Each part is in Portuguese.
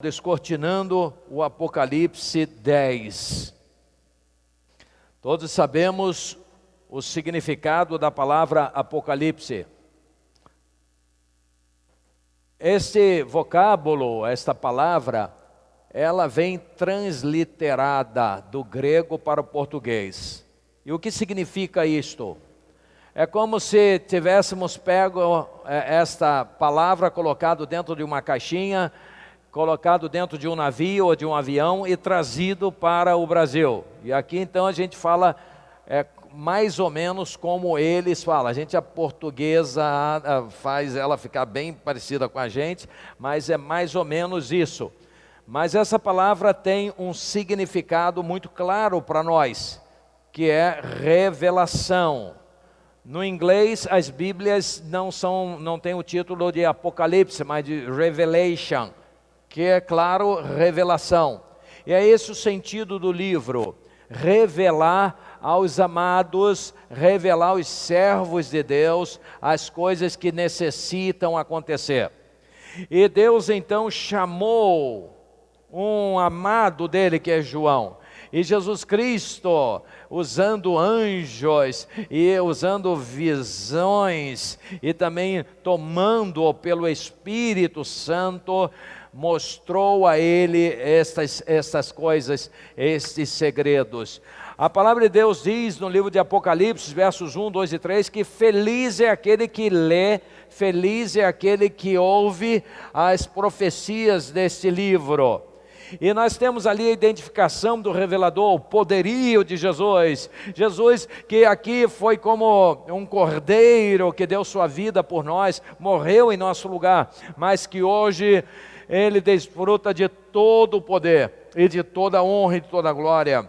Descortinando o Apocalipse 10. Todos sabemos o significado da palavra Apocalipse. Este vocábulo, esta palavra, ela vem transliterada do grego para o português. E o que significa isto? É como se tivéssemos pego esta palavra, colocado dentro de uma caixinha, colocado dentro de um navio ou de um avião e trazido para o Brasil. E aqui então a gente fala mais ou menos como eles falam. A gente, a portuguesa, faz ela ficar bem parecida com a gente, mas é mais ou menos isso. Mas essa palavra tem um significado muito claro para nós, que é revelação. No inglês, as Bíblias não têm o título de Apocalipse, mas de Revelation, que é, claro, revelação. E é esse o sentido do livro: revelar aos amados, revelar aos servos de Deus as coisas que necessitam acontecer. E Deus então chamou um amado dele, que é João. E Jesus Cristo, usando anjos e usando visões e também tomando-o pelo Espírito Santo, mostrou a ele estas coisas, estes segredos. A palavra de Deus diz no livro de Apocalipse, versos 1, 2 e 3, que feliz é aquele que lê, feliz é aquele que ouve as profecias deste livro. E nós temos ali a identificação do revelador, o poderio de Jesus. Jesus que aqui foi como um cordeiro que deu sua vida por nós, morreu em nosso lugar, mas que hoje Ele desfruta de todo o poder e de toda a honra e de toda a glória.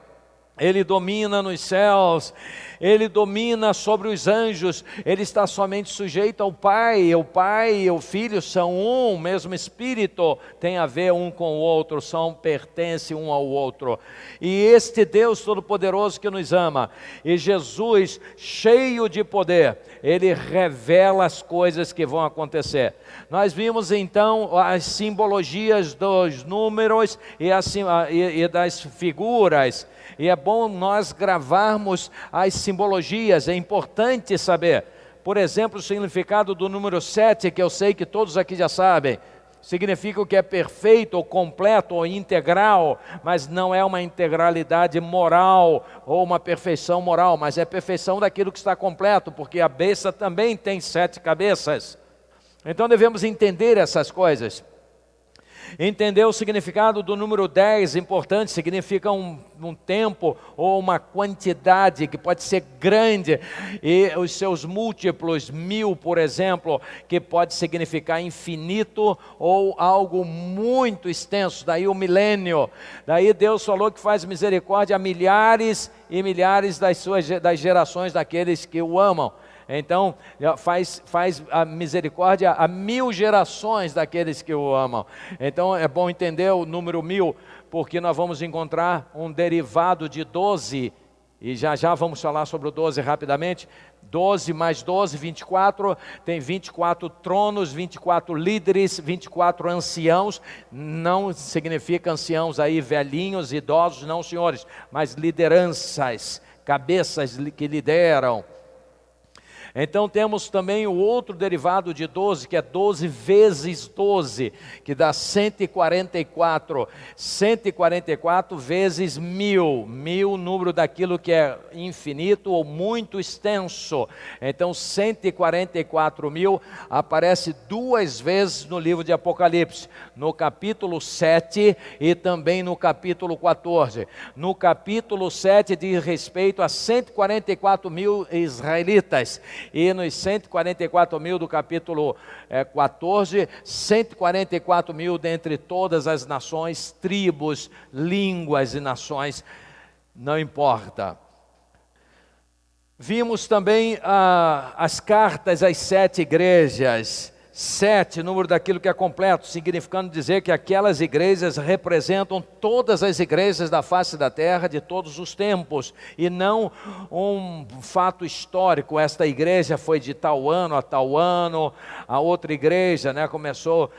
Ele domina nos céus, Ele domina sobre os anjos, Ele está somente sujeito ao Pai. O Pai e o Filho são um, mesmo Espírito, tem a ver um com o outro, pertencem um ao outro. E este Deus Todo-Poderoso que nos ama, e Jesus cheio de poder, Ele revela as coisas que vão acontecer. Nós vimos então as simbologias dos números e das figuras. E é bom nós gravarmos as simbologias, é importante saber. Por exemplo, o significado do número 7, que eu sei que todos aqui já sabem. Significa o que é perfeito, ou completo, ou integral, mas não é uma integralidade moral, ou uma perfeição moral, mas é perfeição daquilo que está completo, porque a besta também tem 7 cabeças. Então devemos entender essas coisas. Entender o significado do número 10, importante, significa um tempo ou uma quantidade que pode ser grande, e os seus múltiplos, 1000, por exemplo, que pode significar infinito ou algo muito extenso, daí o milênio. Daí Deus falou que faz misericórdia a milhares e milhares das gerações daqueles que o amam. Então, faz a misericórdia a 1000 gerações daqueles que o amam. Então, é bom entender o número 1000, porque nós vamos encontrar um derivado de 12, e já vamos falar sobre o 12 rapidamente. 12 mais 12, 24, tem 24 tronos, 24 líderes, 24 anciãos. Não significa anciãos aí velhinhos, idosos, não senhores, mas lideranças, cabeças que lideram. Então temos também o outro derivado de 12, que é 12 vezes 12, que dá 144. 144 vezes 1000. 1000, número daquilo que é infinito ou muito extenso. Então 144.000 aparece 2 vezes no livro de Apocalipse. No capítulo 7 e também no capítulo 14. No capítulo 7 diz respeito a 144.000 israelitas. E nos 144.000 do capítulo 14, 144.000 dentre todas as nações, tribos, línguas e nações, não importa. Vimos também as cartas às 7 igrejas. 7, número daquilo que é completo, significando dizer que aquelas igrejas representam todas as igrejas da face da terra de todos os tempos, e não um fato histórico. Esta igreja foi de tal ano a tal ano, a outra igreja, né, começou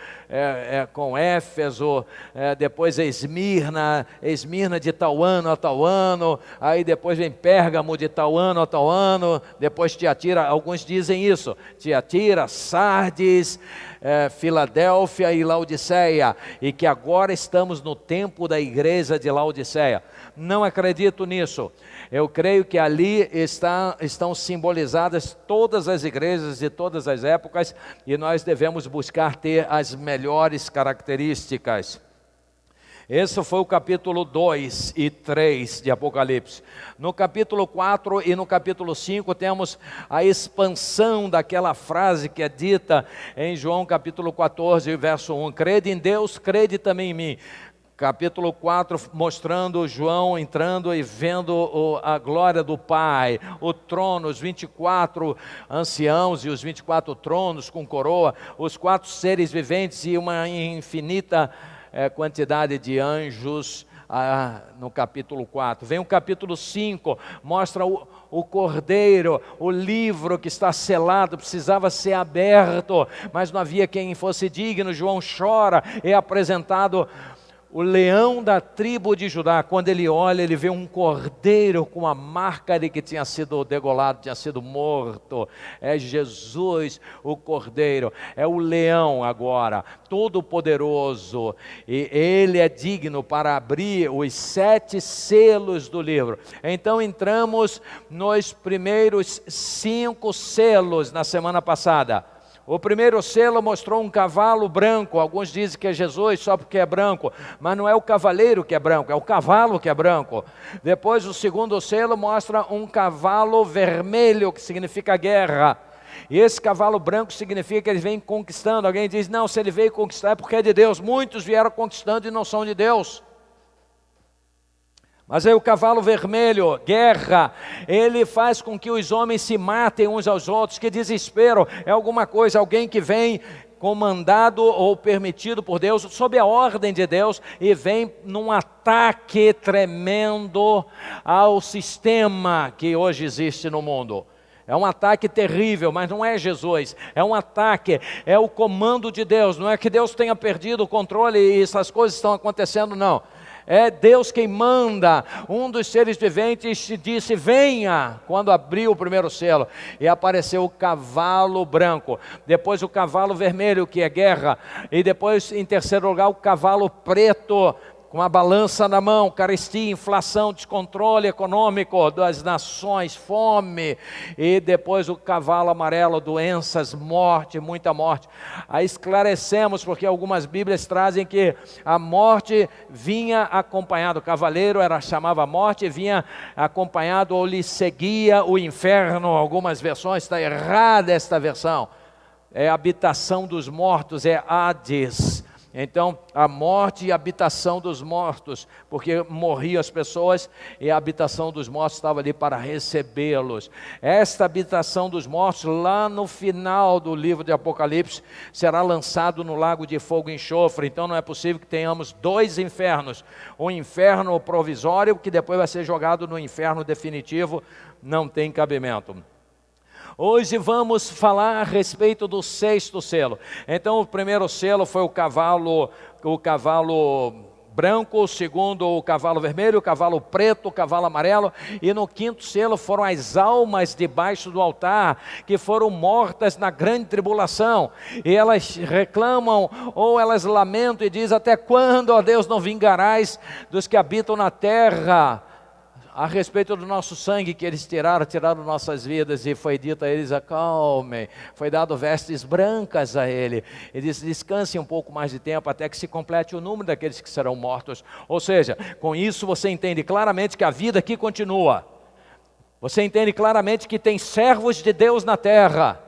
com Éfeso, depois Esmirna de tal ano a tal ano, aí depois vem Pérgamo de tal ano a tal ano, depois Tiatira, alguns dizem isso, Tiatira, Sardes, Filadélfia e Laodiceia, e que agora estamos no tempo da igreja de Laodiceia. Não acredito nisso. Eu creio que ali estão simbolizadas todas as igrejas de todas as épocas, e nós devemos buscar ter as melhores características. Esse foi o capítulo 2 e 3 de Apocalipse. No capítulo 4 e no capítulo 5 temos a expansão daquela frase que é dita em João capítulo 14, verso 1. Crede em Deus, crede também em mim. Capítulo 4, mostrando João entrando e vendo a glória do Pai, o trono, os 24 anciãos e os 24 tronos com coroa, os 4 seres viventes e uma infinita quantidade de anjos, no capítulo 4. Vem o capítulo 5, mostra o cordeiro, o livro que está selado, precisava ser aberto, mas não havia quem fosse digno. João chora, é apresentado o leão da tribo de Judá. Quando ele olha, ele vê um cordeiro com a marca de que tinha sido degolado, tinha sido morto. É Jesus, o cordeiro, é o leão agora, todo poderoso, e ele é digno para abrir os 7 selos do livro. Então entramos nos primeiros 5 selos na semana passada. O primeiro selo mostrou um cavalo branco. Alguns dizem que é Jesus só porque é branco, mas não é o cavaleiro que é branco, é o cavalo que é branco. Depois o segundo selo mostra um cavalo vermelho, que significa guerra. E esse cavalo branco significa que ele vem conquistando. Alguém diz, não, se ele veio conquistar é porque é de Deus. Muitos vieram conquistando e não são de Deus. Mas aí o cavalo vermelho, guerra, ele faz com que os homens se matem uns aos outros. Que desespero, é alguma coisa, alguém que vem comandado ou permitido por Deus, sob a ordem de Deus, e vem num ataque tremendo ao sistema que hoje existe no mundo. É um ataque terrível, mas não é Jesus, é um ataque, é o comando de Deus. Não é que Deus tenha perdido o controle e essas coisas estão acontecendo, não. É Deus quem manda. Um dos seres viventes disse, venha, quando abriu o primeiro selo, e apareceu o cavalo branco, depois o cavalo vermelho, que é guerra, e depois, em terceiro lugar, o cavalo preto, com a balança na mão, carestia, inflação, descontrole econômico das nações, fome, e depois o cavalo amarelo, doenças, morte, muita morte. Aí esclarecemos, porque algumas bíblias trazem que a morte vinha acompanhado, o cavaleiro chamava morte, vinha acompanhado ou lhe seguia o inferno. Algumas versões, está errada esta versão, é a habitação dos mortos, é Hades. Então, a morte e a habitação dos mortos, porque morriam as pessoas e a habitação dos mortos estava ali para recebê-los. Esta habitação dos mortos, lá no final do livro de Apocalipse, será lançado no lago de fogo e enxofre. Então não é possível que tenhamos 2 infernos, um inferno provisório que depois vai ser jogado no inferno definitivo, não tem cabimento. Hoje vamos falar a respeito do 6º selo. Então o primeiro selo foi o cavalo branco, o segundo o cavalo vermelho, o cavalo preto, o cavalo amarelo, e no 5º selo foram as almas debaixo do altar, que foram mortas na grande tribulação, e elas reclamam, ou elas lamentam e dizem, até quando, ó Deus, não vingarás dos que habitam na terra, a respeito do nosso sangue que eles tiraram nossas vidas. E foi dito a eles, acalmem, foi dado vestes brancas a ele, e disse, descansem um pouco mais de tempo, até que se complete o número daqueles que serão mortos. Ou seja, com isso você entende claramente que a vida aqui continua, você entende claramente que tem servos de Deus na terra,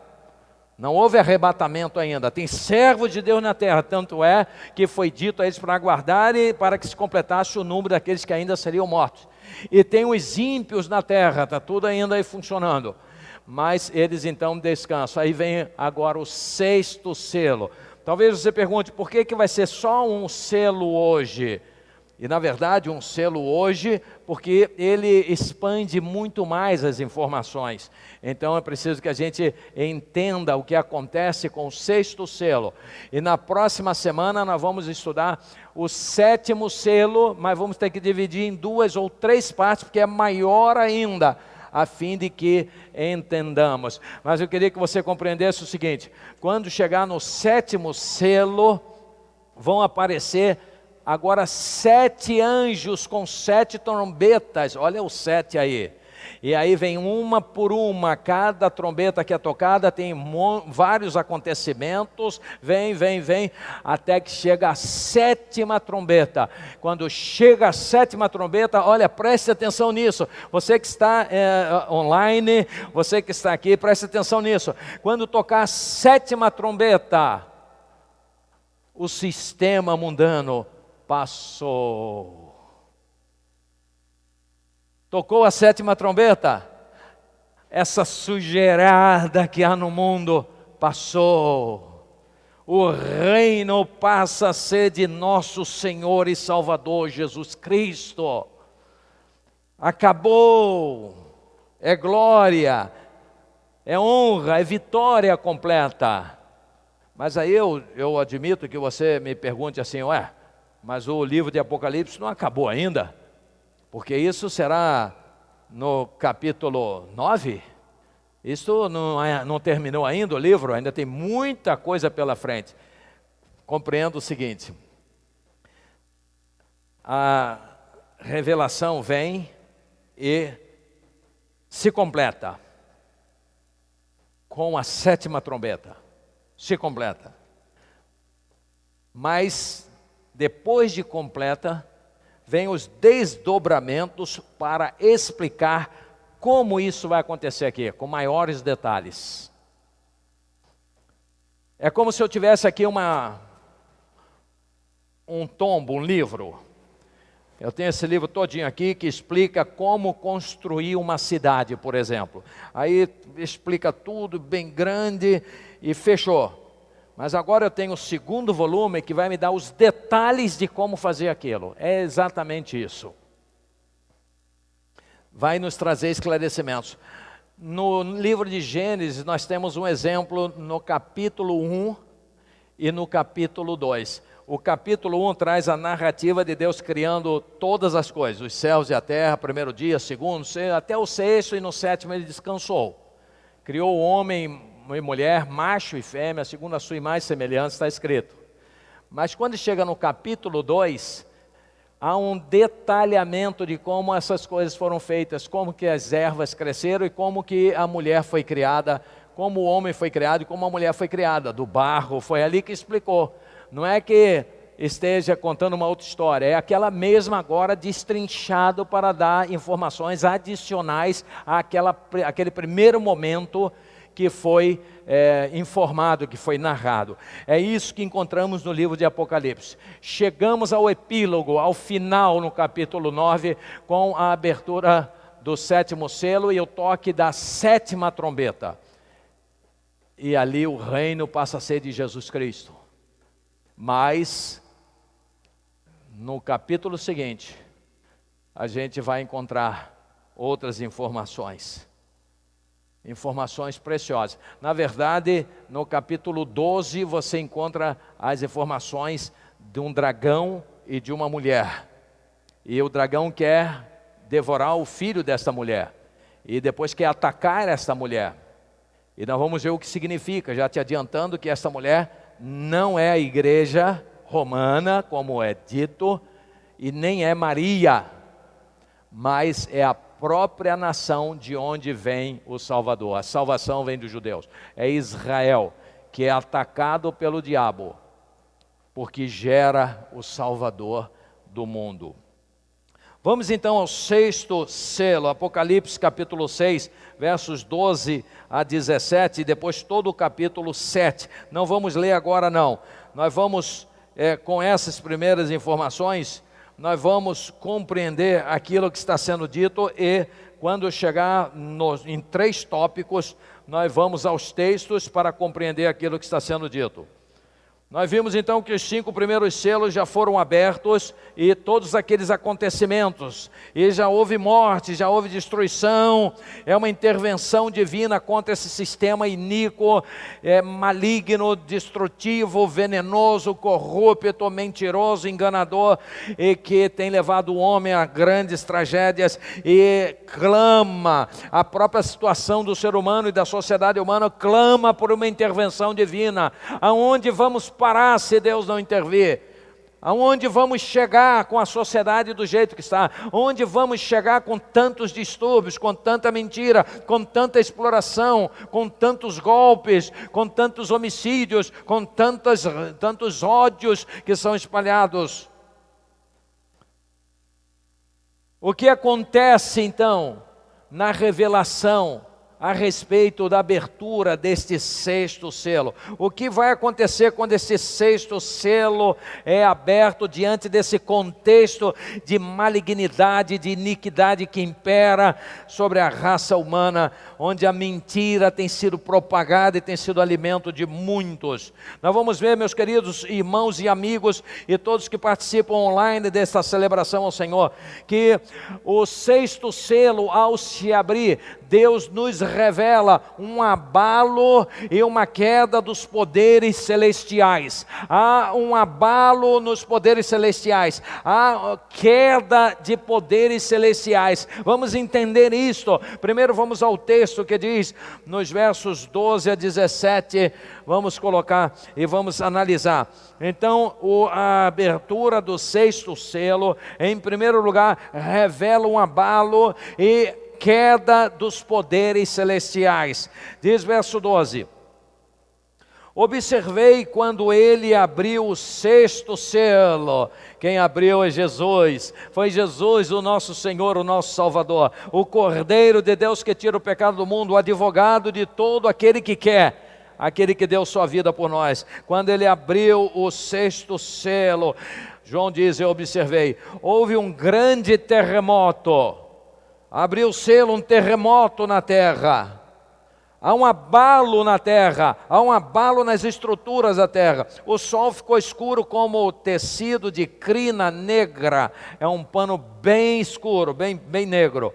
não houve arrebatamento ainda, tem servos de Deus na terra, tanto é que foi dito a eles para aguardarem, para que se completasse o número daqueles que ainda seriam mortos. E tem os ímpios na terra, está tudo ainda aí funcionando. mas eles então descansam. Aí vem agora o sexto selo. Talvez você pergunte, por que vai ser só um selo hoje? E na verdade um selo hoje, porque ele expande muito mais as informações. Então é preciso que a gente entenda o que acontece com o sexto selo. E na próxima semana nós vamos estudar o sétimo selo, mas vamos ter que dividir em 2 ou 3 partes, porque é maior ainda, a fim de que entendamos. Mas eu queria que você compreendesse o seguinte: quando chegar no sétimo selo, vão aparecer agora 7 anjos com 7 trombetas. Olha o 7 aí. E aí vem uma por uma, cada trombeta que é tocada tem vários acontecimentos, vem, até que chega a 7ª trombeta. Quando chega a 7ª trombeta, olha, preste atenção nisso. Você que está online, você que está aqui, preste atenção nisso. Quando tocar a 7ª trombeta, o sistema mundano passou. Tocou a 7ª trombeta, essa sujeirada que há no mundo passou. O reino passa a ser de nosso Senhor e Salvador Jesus Cristo. Acabou. É glória, é honra, é vitória completa. Mas aí eu admito que você me pergunte assim, mas o livro de Apocalipse não acabou ainda? Porque isso será no capítulo 9? Isso não terminou ainda o livro, ainda tem muita coisa pela frente. Compreendo o seguinte: a revelação vem e se completa com a 7ª trombeta. Se completa. Mas depois de completa, vem os desdobramentos para explicar como isso vai acontecer aqui, com maiores detalhes. É como se eu tivesse aqui um tombo, um livro. Eu tenho esse livro todinho aqui que explica como construir uma cidade, por exemplo. Aí explica tudo bem grande e fechou. Mas agora eu tenho o 2º volume que vai me dar os detalhes de como fazer aquilo. É exatamente isso. Vai nos trazer esclarecimentos. No livro de Gênesis nós temos um exemplo no capítulo 1 e no capítulo 2. O capítulo 1 traz a narrativa de Deus criando todas as coisas, os céus e a terra, primeiro dia, segundo, até o 6º, e no 7º ele descansou. Criou o homem e mulher, macho e fêmea, segundo a sua imagem e semelhança, está escrito. Mas quando chega no capítulo 2, há um detalhamento de como essas coisas foram feitas, como que as ervas cresceram e como que a mulher foi criada, como o homem foi criado e como a mulher foi criada, do barro. Foi ali que explicou. Não é que esteja contando uma outra história, é aquela mesma agora destrinchado para dar informações adicionais àquele primeiro momento que foi informado, que foi narrado. É isso que encontramos no livro de Apocalipse. Chegamos ao epílogo, ao final, no capítulo 9, com a abertura do 7º selo e o toque da 7ª trombeta. E ali o reino passa a ser de Jesus Cristo. Mas, no capítulo seguinte, a gente vai encontrar outras informações preciosas. Na verdade, no capítulo 12, você encontra as informações de um dragão e de uma mulher. E o dragão quer devorar o filho desta mulher. E depois quer atacar esta mulher. E nós vamos ver o que significa, já te adiantando que esta mulher não é a igreja romana, como é dito, e nem é Maria, mas é a própria nação de onde vem o Salvador. A salvação vem dos judeus. É Israel, que é atacado pelo diabo, porque gera o Salvador do mundo. Vamos então ao 6º selo, Apocalipse capítulo 6, versos 12 a 17, e depois todo o capítulo 7. Não vamos ler agora não, nós vamos, com essas primeiras informações, nós vamos compreender aquilo que está sendo dito e quando chegar em 3 tópicos, nós vamos aos textos para compreender aquilo que está sendo dito. Nós vimos então que os 5 primeiros selos já foram abertos e todos aqueles acontecimentos, e já houve morte, já houve destruição, é uma intervenção divina contra esse sistema iníquo, maligno, destrutivo, venenoso, corrupto, mentiroso, enganador, e que tem levado o homem a grandes tragédias, e clama, a própria situação do ser humano e da sociedade humana clama por uma intervenção divina. Aonde vamos parar se Deus não intervir? Aonde vamos chegar com a sociedade do jeito que está? Onde vamos chegar com tantos distúrbios, com tanta mentira, com tanta exploração, com tantos golpes, com tantos homicídios, com tantos ódios que são espalhados? O que acontece então na revelação a respeito da abertura deste 6º selo? O que vai acontecer quando esse 6º selo é aberto diante desse contexto de malignidade, de iniquidade que impera sobre a raça humana, onde a mentira tem sido propagada e tem sido alimento de muitos? Nós vamos ver, meus queridos irmãos e amigos e todos que participam online desta celebração ao Senhor, que o 6º selo, ao se abrir, Deus nos revela um abalo e uma queda dos poderes celestiais. Há um abalo nos poderes celestiais, há queda de poderes celestiais. Vamos entender isto. Primeiro vamos ao texto que diz, nos versos 12 a 17, vamos colocar e vamos analisar. Então, a abertura do 6º selo, em primeiro lugar, revela um abalo e queda dos poderes celestiais. Diz verso 12: observei quando ele abriu o 6º selo. Quem abriu é Jesus. Foi Jesus, o nosso Senhor, o nosso Salvador, o Cordeiro de Deus que tira o pecado do mundo, o advogado de todo aquele que quer, aquele que deu sua vida por nós. Quando ele abriu o 6º selo, João diz, eu observei, houve um grande terremoto. Abriu o selo, um terremoto na terra. Há um abalo na terra, há um abalo nas estruturas da terra. O sol ficou escuro como tecido de crina negra. É um pano bem escuro, bem negro.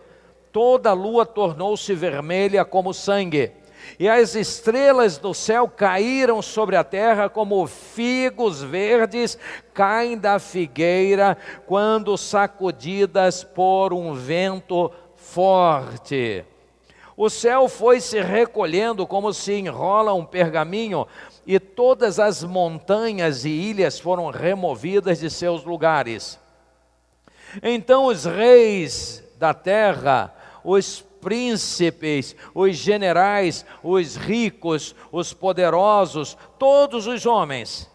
Toda a lua tornou-se vermelha como sangue. E as estrelas do céu caíram sobre a terra como figos verdes caem da figueira quando sacudidas por um vento forte. O céu foi se recolhendo como se enrola um pergaminho, e todas as montanhas e ilhas foram removidas de seus lugares. Então os reis da terra, os príncipes, os generais, os ricos, os poderosos, todos os homens,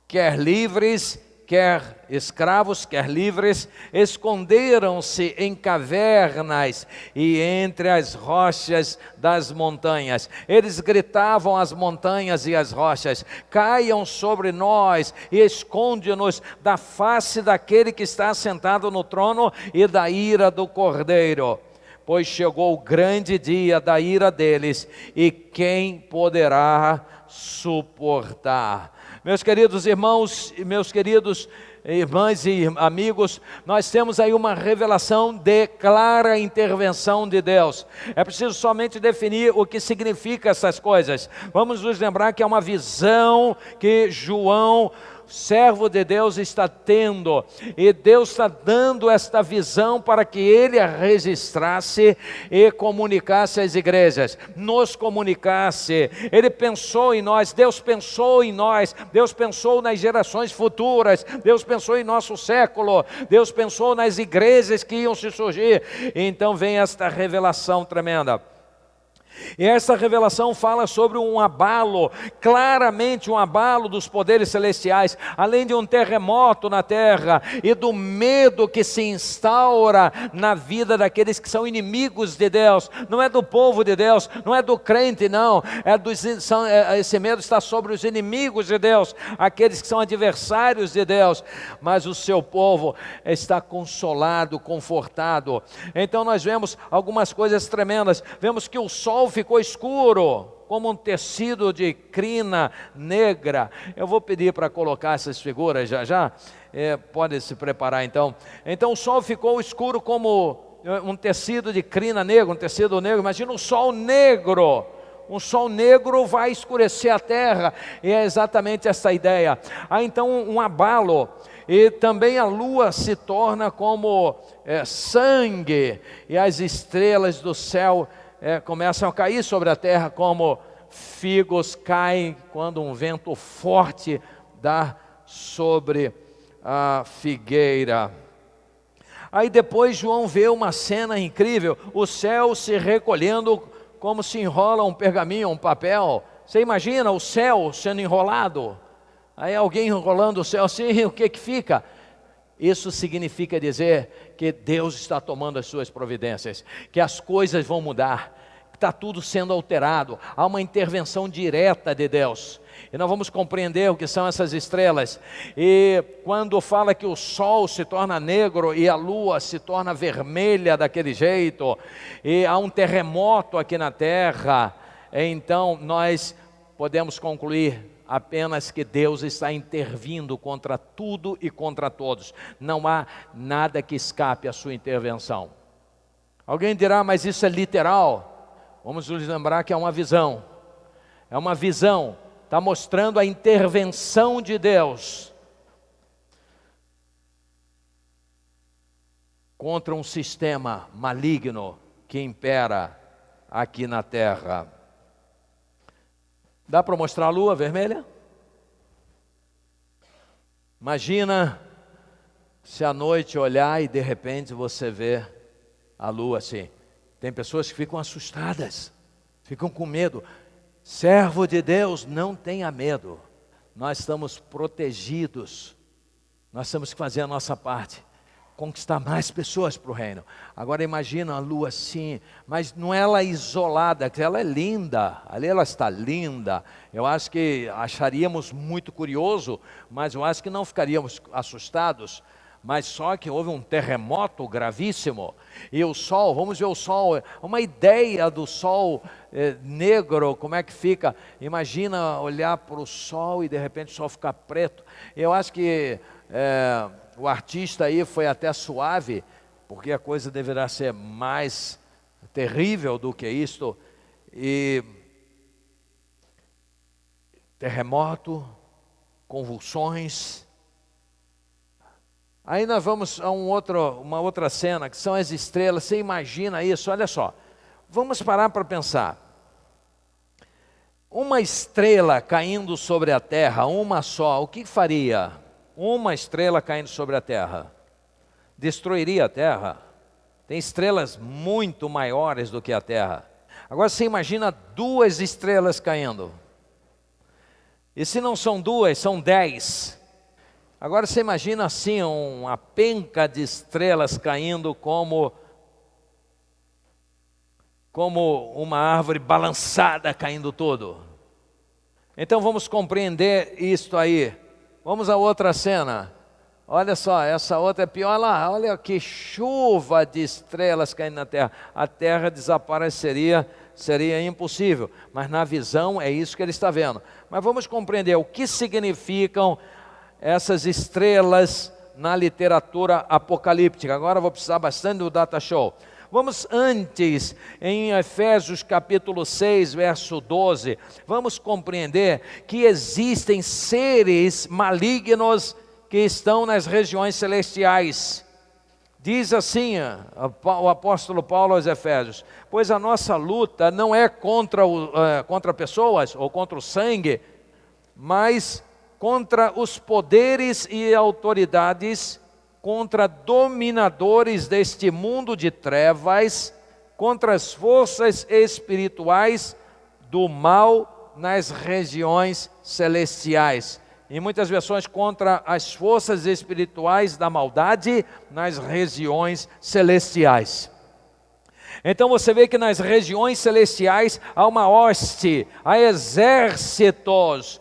quer livres, quer escravos, quer livres, esconderam-se em cavernas e entre as rochas das montanhas. Eles gritavam às montanhas e às rochas: caiam sobre nós e esconde-nos da face daquele que está sentado no trono e da ira do Cordeiro. Pois chegou o grande dia da ira deles, e quem poderá suportar? Meus queridos irmãos e meus queridos irmãs e amigos, nós temos aí uma revelação de clara intervenção de Deus. É preciso somente definir o que significa essas coisas. Vamos nos lembrar que é uma visão que João, servo de Deus, está tendo, e Deus está dando esta visão para que ele a registrasse e comunicasse às igrejas, nos comunicasse. Ele pensou em nós, Deus pensou em nós, Deus pensou nas gerações futuras, Deus pensou em nosso século, Deus pensou nas igrejas que iam se surgir. Então vem esta revelação tremenda. E essa revelação fala sobre um abalo, claramente um abalo dos poderes celestiais, além de um terremoto na terra e do medo que se instaura na vida daqueles que são inimigos de Deus. Não é do povo de Deus, não é do crente, não. Esse medo está sobre os inimigos de Deus, aqueles que são adversários de Deus, mas o seu povo está consolado, confortado. Então nós vemos algumas coisas tremendas. Vemos que o sol ficou escuro, como um tecido de crina negra. Eu vou pedir para colocar essas figuras já. Pode se preparar então. Então o sol ficou escuro como um tecido de crina negra, um tecido negro. Imagina um sol negro. Um sol negro vai escurecer a terra, e é exatamente essa ideia. Há então um abalo, e também a lua se torna como sangue, e as estrelas do céu começam a cair sobre a terra como figos caem quando um vento forte dá sobre a figueira. Aí depois João vê uma cena incrível, o céu se recolhendo como se enrola um pergaminho, um papel. Você imagina o céu sendo enrolado? Aí alguém enrolando o céu assim, o que fica? Isso significa dizer que Deus está tomando as suas providências, que as coisas vão mudar, que está tudo sendo alterado. Há uma intervenção direta de Deus. E nós vamos compreender o que são essas estrelas. E quando fala que o sol se torna negro e a lua se torna vermelha daquele jeito, e há um terremoto aqui na terra, então nós podemos concluir apenas que Deus está intervindo contra tudo e contra todos. Não há nada que escape à sua intervenção. Alguém dirá, mas isso é literal? Vamos nos lembrar que é uma visão. É uma visão. Está mostrando a intervenção de Deus contra um sistema maligno que impera aqui na terra. Dá para mostrar a lua vermelha? Imagina se à noite olhar e de repente você vê a lua assim. Tem pessoas que ficam assustadas, ficam com medo. Servo de Deus, não tenha medo. Nós estamos protegidos. Nós temos que fazer a nossa parte, conquistar mais pessoas para o reino. Agora imagina a lua assim, mas não é ela isolada, que ela é linda, ali ela está linda. Eu acho que acharíamos muito curioso, mas eu acho que não ficaríamos assustados. Mas só que houve um terremoto gravíssimo, e o sol, vamos ver o sol, uma ideia do sol negro, como é que fica? Imagina olhar para o sol e de repente o sol ficar preto. Eu acho que o artista aí foi até suave, porque a coisa deverá ser mais terrível do que isto. E terremoto, convulsões. Aí nós vamos a uma outra cena, que são as estrelas. Você imagina isso, olha só. Vamos parar para pensar. Uma estrela caindo sobre a terra, uma só, o que faria? Uma estrela caindo sobre a terra destruiria a terra. Tem estrelas muito maiores do que a terra. Agora você imagina duas estrelas caindo. E se não são duas, são 10. Agora você imagina assim, uma penca de estrelas caindo como uma árvore balançada caindo todo. Então vamos compreender isto aí. Vamos a outra cena. Olha só, essa outra é pior lá. Olha que chuva de estrelas caindo na terra. A terra desapareceria, seria impossível. Mas na visão é isso que ele está vendo. Mas vamos compreender o que significam essas estrelas na literatura apocalíptica. Agora vou precisar bastante do data show. Vamos antes, em Efésios capítulo 6, verso 12, vamos compreender que existem seres malignos que estão nas regiões celestiais. Diz assim o apóstolo Paulo aos Efésios: pois a nossa luta não é contra pessoas ou contra o sangue, mas contra os poderes e autoridades, contra dominadores deste mundo de trevas, contra as forças espirituais do mal nas regiões celestiais. Em muitas versões, contra as forças espirituais da maldade nas regiões celestiais. Então você vê que nas regiões celestiais há uma hoste, há exércitos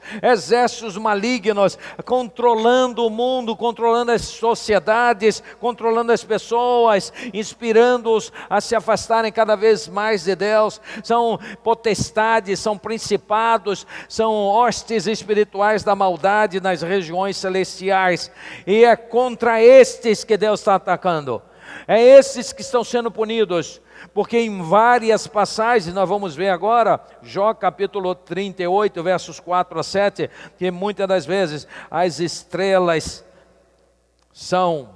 malignos, controlando o mundo, controlando as sociedades, controlando as pessoas, inspirando-os a se afastarem cada vez mais de Deus. São potestades, são principados, são hostes espirituais da maldade nas regiões celestiais. E é contra estes que Deus está atacando. É esses que estão sendo punidos. Porque em várias passagens, nós vamos ver agora, Jó capítulo 38, versos 4 a 7, que muitas das vezes as estrelas são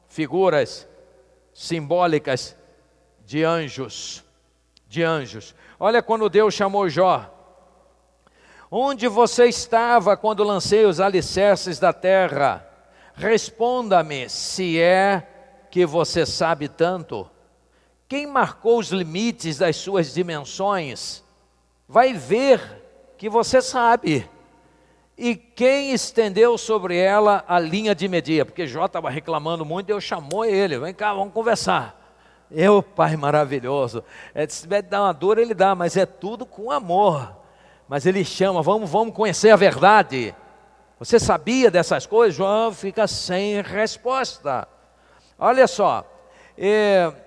figuras simbólicas de anjos. Olha quando Deus chamou Jó: onde você estava quando lancei os alicerces da terra? Responda-me, se é que você sabe tanto. Quem marcou os limites das suas dimensões? Vai ver que você sabe. E quem estendeu sobre ela a linha de medir? Porque Jó estava reclamando muito, Deus chamou ele: vem cá, vamos conversar. Pai maravilhoso, se tiver de dar uma dor, ele dá, mas é tudo com amor. Mas ele chama: vamos conhecer a verdade. Você sabia dessas coisas? Jó fica sem resposta. Olha só.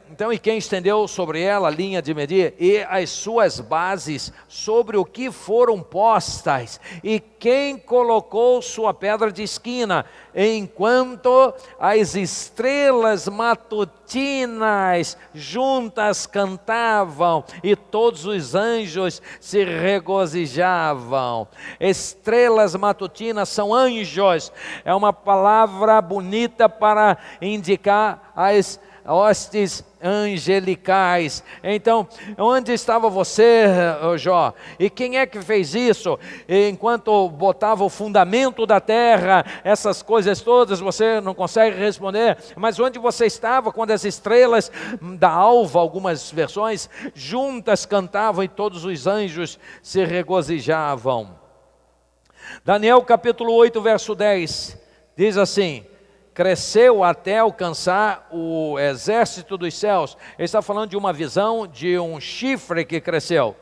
Então, e quem estendeu sobre ela a linha de medir? E as suas bases, sobre o que foram postas? E quem colocou sua pedra de esquina? Enquanto as estrelas matutinas juntas cantavam, e todos os anjos se regozijavam. Estrelas matutinas são anjos. É uma palavra bonita para indicar as hostes angelicais. Então, onde estava você, Jó? E quem é que fez isso? Enquanto botava o fundamento da terra, essas coisas todas, você não consegue responder. Mas onde você estava quando as estrelas da alva, algumas versões, juntas cantavam e todos os anjos se regozijavam? Daniel capítulo 8, verso 10, diz assim: cresceu até alcançar o exército dos céus. Ele está falando de uma visão de um chifre que cresceu.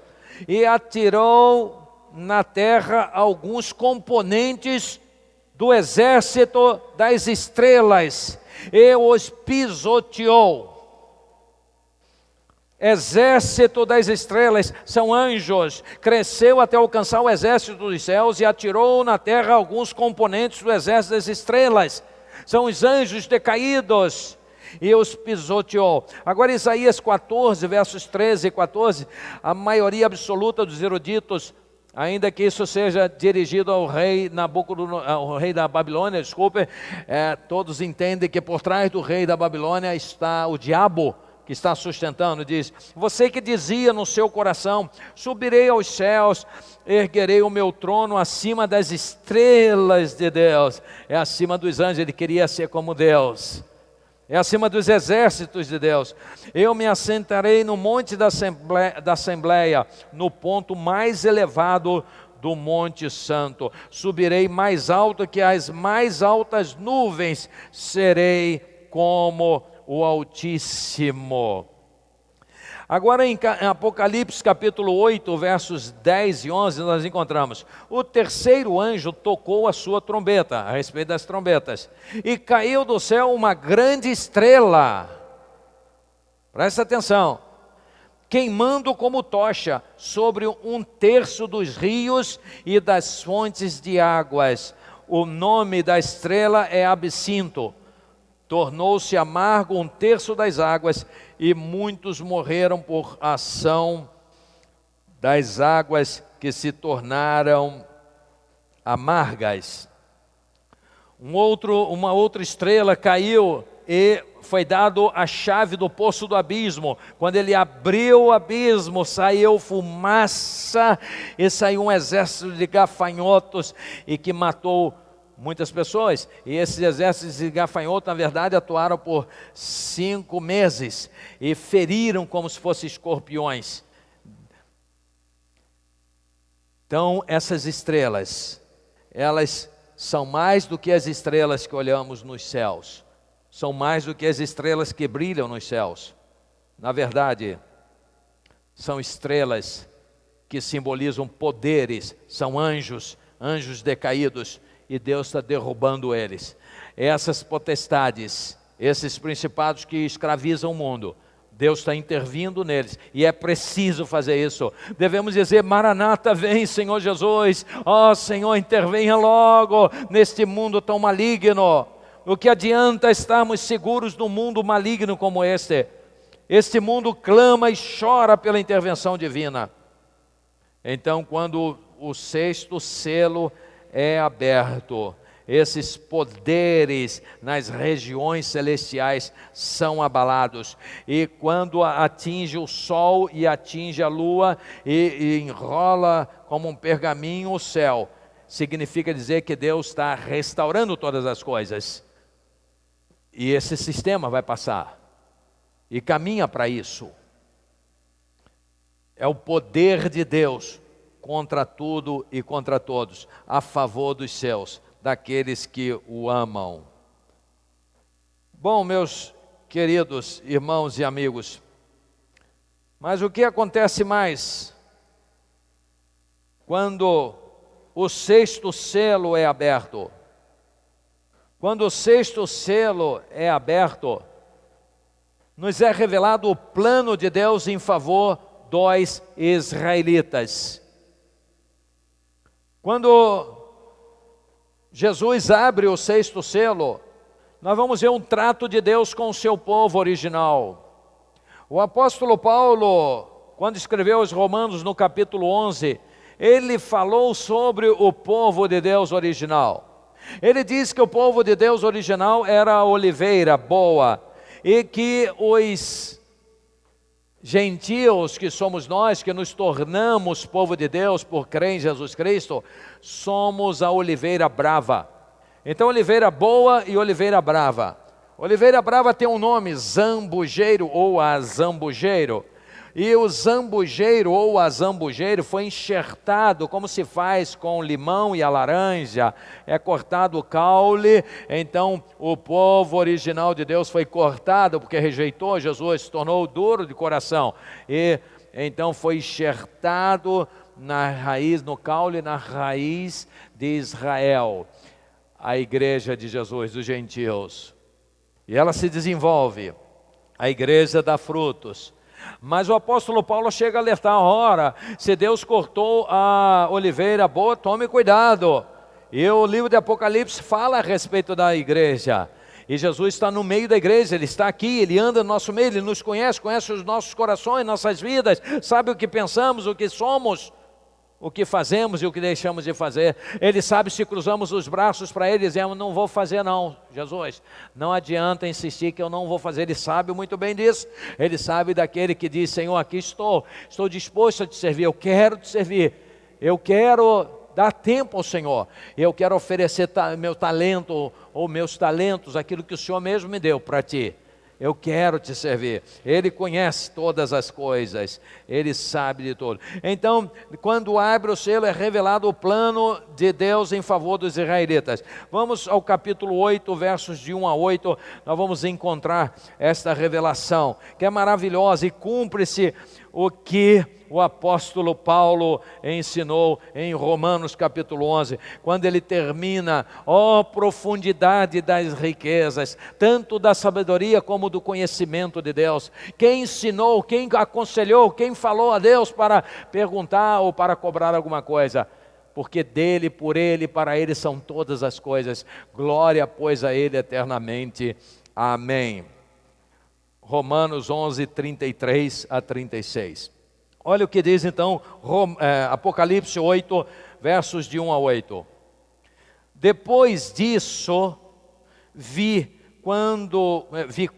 E atirou na terra alguns componentes do exército das estrelas. E os pisoteou. Exército das estrelas são anjos. Cresceu até alcançar o exército dos céus e atirou na terra alguns componentes do exército das estrelas. São os anjos decaídos, e os pisoteou. Agora Isaías 14, versos 13 e 14, a maioria absoluta dos eruditos, ainda que isso seja dirigido ao rei ao rei da Babilônia, todos entendem que por trás do rei da Babilônia está o diabo, que está sustentando. Diz: você que dizia no seu coração: subirei aos céus, erguerei o meu trono acima das estrelas de Deus. É acima dos anjos, ele queria ser como Deus. É acima dos exércitos de Deus. Eu me assentarei no monte da Assembleia, no ponto mais elevado do Monte Santo. Subirei mais alto que as mais altas nuvens, serei como o Altíssimo. Agora em Apocalipse capítulo 8, versos 10 e 11, nós encontramos: o terceiro anjo tocou a sua trombeta, a respeito das trombetas, e caiu do céu uma grande estrela, presta atenção, queimando como tocha sobre 1/3 dos rios e das fontes de águas. O nome da estrela é Absinto. Tornou-se amargo 1/3 das águas, e muitos morreram por ação das águas que se tornaram amargas. Uma outra estrela caiu e foi dado a chave do poço do abismo. Quando ele abriu o abismo, saiu fumaça e saiu um exército de gafanhotos e que matou muitas pessoas. E esses exércitos de gafanhoto, na verdade, atuaram por 5 meses e feriram como se fossem escorpiões. Então, essas estrelas, elas são mais do que as estrelas que olhamos nos céus. São mais do que as estrelas que brilham nos céus. Na verdade, são estrelas que simbolizam poderes, são anjos, anjos decaídos, e Deus está derrubando eles. Essas potestades, esses principados que escravizam o mundo, Deus está intervindo neles, e é preciso fazer isso. Devemos dizer: Maranata, vem Senhor Jesus, ó Senhor, intervenha logo neste mundo tão maligno. O que adianta estarmos seguros num mundo maligno como este? Este mundo clama e chora pela intervenção divina. Então, quando o 6º selo é aberto, esses poderes nas regiões celestiais são abalados. E quando atinge o sol e atinge a lua e enrola como um pergaminho o céu, significa dizer que Deus está restaurando todas as coisas. E esse sistema vai passar e caminha para isso. É o poder de Deus contra tudo e contra todos, a favor dos seus, daqueles que o amam. Bom, meus queridos irmãos e amigos, mas o que acontece mais quando o 6º selo é aberto? Quando o 6º selo é aberto, nos é revelado o plano de Deus em favor dos israelitas. Quando Jesus abre o 6º selo, nós vamos ver um trato de Deus com o seu povo original. O apóstolo Paulo, quando escreveu aos Romanos no capítulo 11, ele falou sobre o povo de Deus original. Ele diz que o povo de Deus original era a oliveira boa, e que os gentios, que somos nós, que nos tornamos povo de Deus por crer em Jesus Cristo, somos a oliveira brava. Então, oliveira boa e oliveira brava. Oliveira brava tem um nome, zambujeiro ou azambujeiro. E o zambujeiro ou azambujeiro foi enxertado, como se faz com o limão e a laranja, é cortado o caule. Então o povo original de Deus foi cortado, porque rejeitou Jesus, se tornou duro de coração, e então foi enxertado na raiz, no caule, na raiz de Israel, a igreja de Jesus, dos gentios, e ela se desenvolve, a igreja dá frutos. Mas o apóstolo Paulo chega a alertar: ora, se Deus cortou a oliveira boa, tome cuidado. E o livro de Apocalipse fala a respeito da igreja, e Jesus está no meio da igreja, Ele está aqui, Ele anda no nosso meio, Ele nos conhece, conhece os nossos corações, nossas vidas, sabe o que pensamos, o que somos, o que fazemos e o que deixamos de fazer. Ele sabe se cruzamos os braços para Ele e dizemos: não vou fazer não, Jesus, não adianta insistir que eu não vou fazer. Ele sabe muito bem disso. Ele sabe daquele que diz: Senhor, aqui estou disposto a te servir, eu quero te servir, eu quero dar tempo ao Senhor, eu quero oferecer meu talento ou meus talentos, aquilo que o Senhor mesmo me deu para ti. Eu quero te servir. Ele conhece todas as coisas, Ele sabe de tudo. Então, quando abre o selo, é revelado o plano de Deus em favor dos israelitas. Vamos ao capítulo 8, versos de 1 a 8, nós vamos encontrar esta revelação, que é maravilhosa, e cumpre-se o que o apóstolo Paulo ensinou em Romanos capítulo 11, quando ele termina: ó profundidade das riquezas, tanto da sabedoria como do conhecimento de Deus. Quem ensinou, quem aconselhou, quem falou a Deus para perguntar ou para cobrar alguma coisa? Porque dele, por ele, para ele são todas as coisas. Glória, pois, a ele eternamente. Amém. Romanos 11, 33 a 36. Olha o que diz então Apocalipse 8, versos de 1 a 8. Depois disso, vi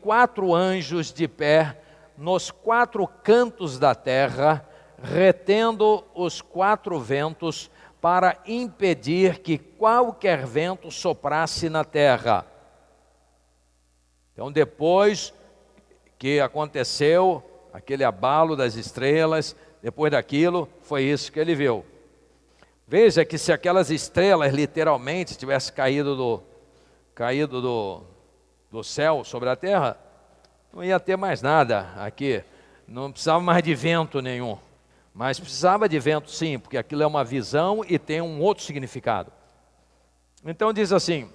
4 anjos de pé nos 4 cantos da terra, retendo os 4 ventos, para impedir que qualquer vento soprasse na terra. Então, depois que aconteceu aquele abalo das estrelas, depois daquilo, foi isso que ele viu. Veja que se aquelas estrelas literalmente tivessem caído do céu sobre a terra, não ia ter mais nada aqui, não precisava mais de vento nenhum. Mas precisava de vento sim, porque aquilo é uma visão e tem um outro significado. Então diz assim,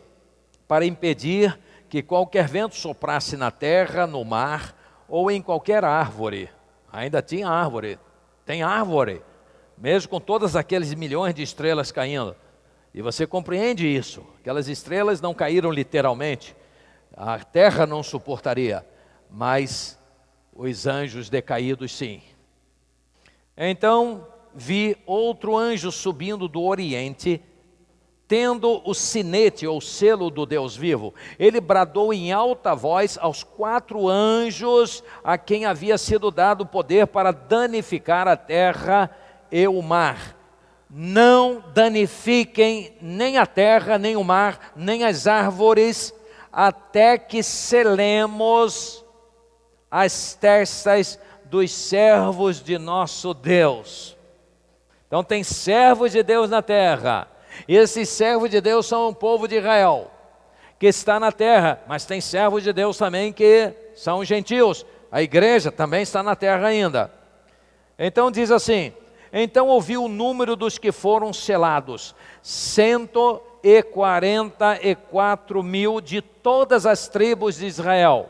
para impedir que qualquer vento soprasse na terra, no mar ou em qualquer árvore. Ainda tinha árvore, tem árvore, mesmo com todas aqueles milhões de estrelas caindo. E você compreende isso, aquelas estrelas não caíram literalmente, a terra não suportaria, mas os anjos decaídos sim. Então vi outro anjo subindo do oriente, tendo o sinete ou selo do Deus vivo. Ele bradou em alta voz aos 4 anjos a quem havia sido dado poder para danificar a terra e o mar. Não danifiquem nem a terra, nem o mar, nem as árvores, até que selemos as testas dos servos de nosso Deus. Então tem servos de Deus na terra, e esses servos de Deus são o povo de Israel, que está na terra, mas tem servos de Deus também que são gentios, a igreja também está na terra ainda. Então diz assim, então ouvi o número dos que foram selados, 144 mil de todas as tribos de Israel.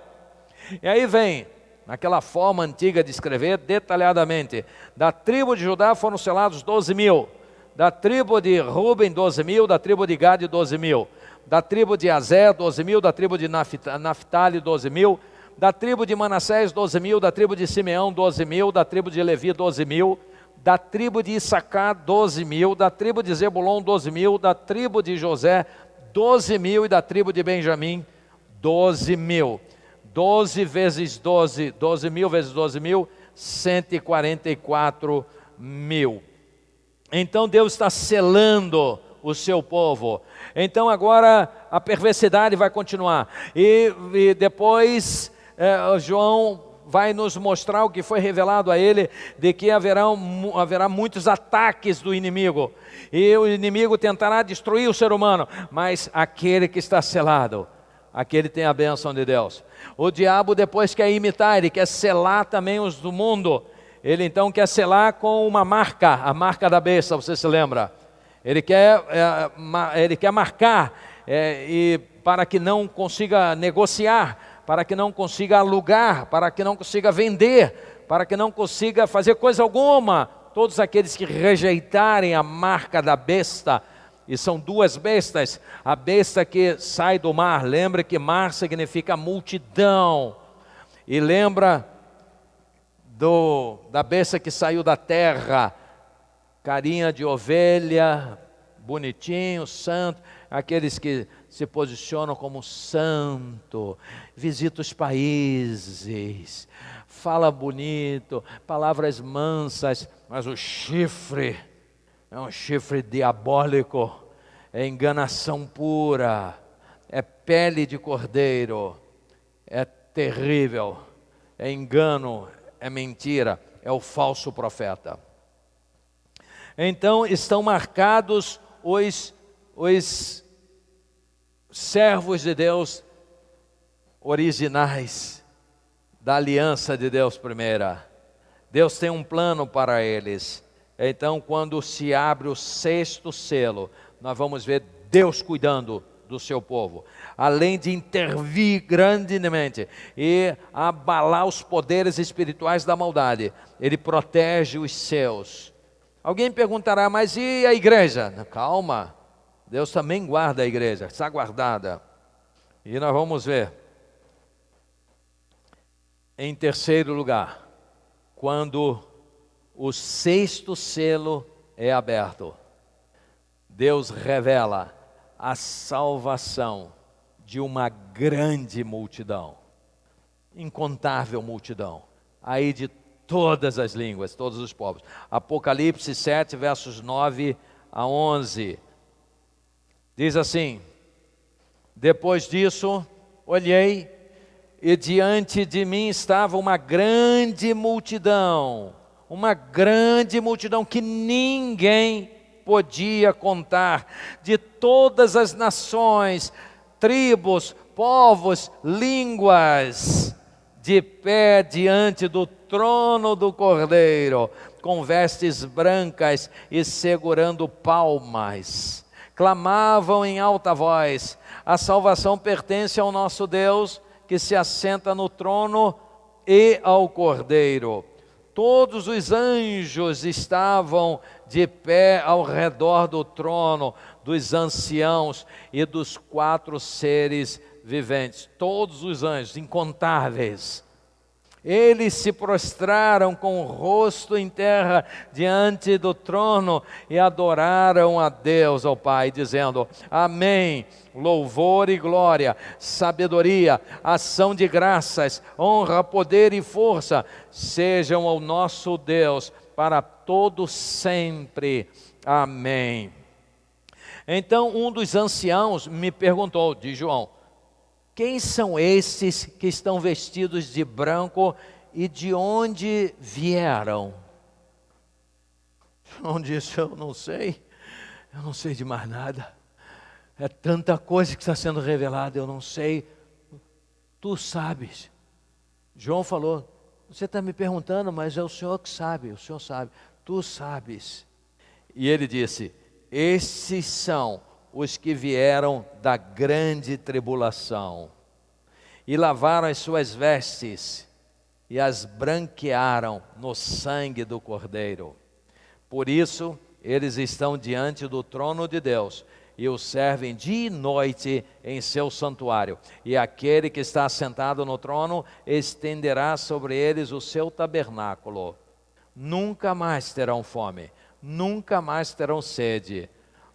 E aí vem, naquela forma antiga de escrever, detalhadamente, da tribo de Judá foram selados 12 mil, da tribo de Ruben 12 mil, da tribo de Gade 12 mil, da tribo de Aser 12 mil, da tribo de Naftali 12 mil, da tribo de Manassés 12 mil, da tribo de Simeão 12 mil, da tribo de Levi 12 mil, da tribo de Issacar 12 mil, da tribo de Zebulon 12 mil, da tribo de José 12 mil e da tribo de Benjamim 12 mil. 12 vezes 12, 12 mil vezes 12 mil, 144 mil. Então Deus está selando o seu povo. Então agora a perversidade vai continuar. E depois João vai nos mostrar o que foi revelado a ele, de que haverá muitos ataques do inimigo. E o inimigo tentará destruir o ser humano, mas aquele que está selado, aquele tem a bênção de Deus. O diabo depois quer imitar, ele quer selar também os do mundo. Ele então quer selar com uma marca, a marca da besta, você se lembra? Ele quer marcar, e para que não consiga negociar, para que não consiga alugar, para que não consiga vender, para que não consiga fazer coisa alguma. Todos aqueles que rejeitarem a marca da besta, e são 2 bestas, a besta que sai do mar, lembra que mar significa multidão, e lembra da besta que saiu da terra, carinha de ovelha, bonitinho, santo, aqueles que se posicionam como santo, visita os países, fala bonito, palavras mansas, mas o chifre é um chifre diabólico, é enganação pura, é pele de cordeiro, é terrível, é engano, é mentira, é o falso profeta. Então estão marcados os servos de Deus originais, da aliança de Deus primeira. Deus tem um plano para eles. Então quando se abre o 6º selo, nós vamos ver Deus cuidando do seu povo, além de intervir grandemente e abalar os poderes espirituais da maldade, Ele protege os seus. Alguém perguntará, mas e a igreja? Calma, Deus também guarda a igreja, está guardada. E nós vamos ver, em terceiro lugar, quando o 6º selo é aberto, Deus revela a salvação de uma grande multidão, incontável multidão, aí de todas as línguas, todos os povos. Apocalipse 7, versos 9 a 11. Diz assim: depois disso, olhei, e diante de mim estava uma grande multidão que ninguém podia contar, de todas as nações, tribos, povos, línguas, de pé diante do trono do Cordeiro, com vestes brancas e segurando palmas. Clamavam em alta voz: a salvação pertence ao nosso Deus, que se assenta no trono, e ao Cordeiro. Todos os anjos estavam de pé ao redor do trono, dos anciãos e dos 4 seres viventes. Todos os anjos, incontáveis. Eles se prostraram com o rosto em terra diante do trono e adoraram a Deus, ao Pai, dizendo: amém, louvor e glória, sabedoria, ação de graças, honra, poder e força sejam ao nosso Deus para todo sempre. Amém. Então um dos anciãos me perguntou, diz João: quem são esses que estão vestidos de branco e de onde vieram? João disse: eu não sei de mais nada. É tanta coisa que está sendo revelada, eu não sei. Tu sabes. João falou: você está me perguntando, mas é o Senhor que sabe, o Senhor sabe. Tu sabes. E ele disse: esses são os que vieram da grande tribulação, e lavaram as suas vestes, e as branquearam no sangue do Cordeiro. Por isso, eles estão diante do trono de Deus, e o servem dia e noite em seu santuário. E aquele que está sentado no trono estenderá sobre eles o seu tabernáculo. Nunca mais terão fome, nunca mais terão sede.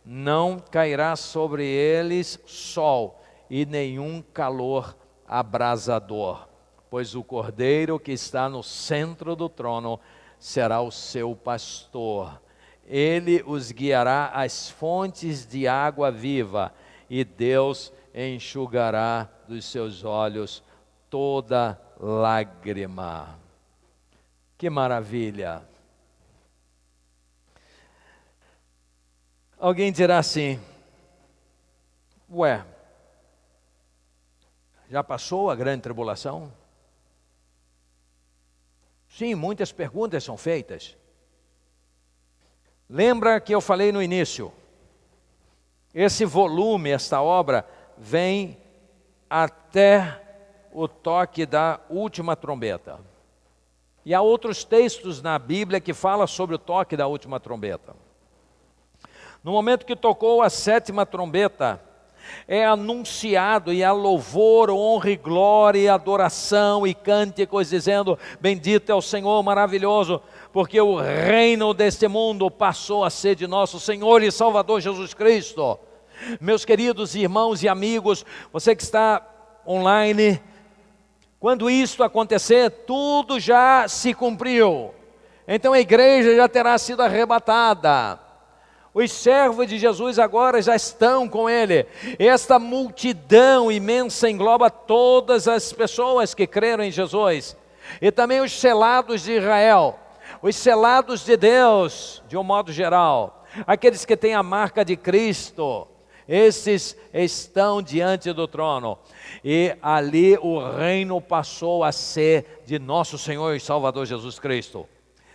Não cairá sobre eles sol e nenhum calor abrasador, pois o Cordeiro que está no centro do trono será o seu pastor. Ele os guiará às fontes de água viva, e Deus enxugará dos seus olhos toda lágrima. Que maravilha! Alguém dirá assim: ué, já passou a grande tribulação? Sim, muitas perguntas são feitas. Lembra que eu falei no início? Esse volume, esta obra, vem até o toque da última trombeta. E há outros textos na Bíblia que falam sobre o toque da última trombeta. No momento que tocou a 7ª trombeta, é anunciado, e há louvor, honra e glória, e adoração e cânticos, dizendo: bendito é o Senhor maravilhoso, porque o reino deste mundo passou a ser de nosso Senhor e Salvador Jesus Cristo. Meus queridos irmãos e amigos, você que está online, quando isto acontecer, tudo já se cumpriu. Então a igreja já terá sido arrebatada. Os servos de Jesus agora já estão com Ele. Esta multidão imensa engloba todas as pessoas que creram em Jesus. E também os selados de Israel. Os selados de Deus, de um modo geral. Aqueles que têm a marca de Cristo. Esses estão diante do trono. E ali o reino passou a ser de nosso Senhor e Salvador Jesus Cristo.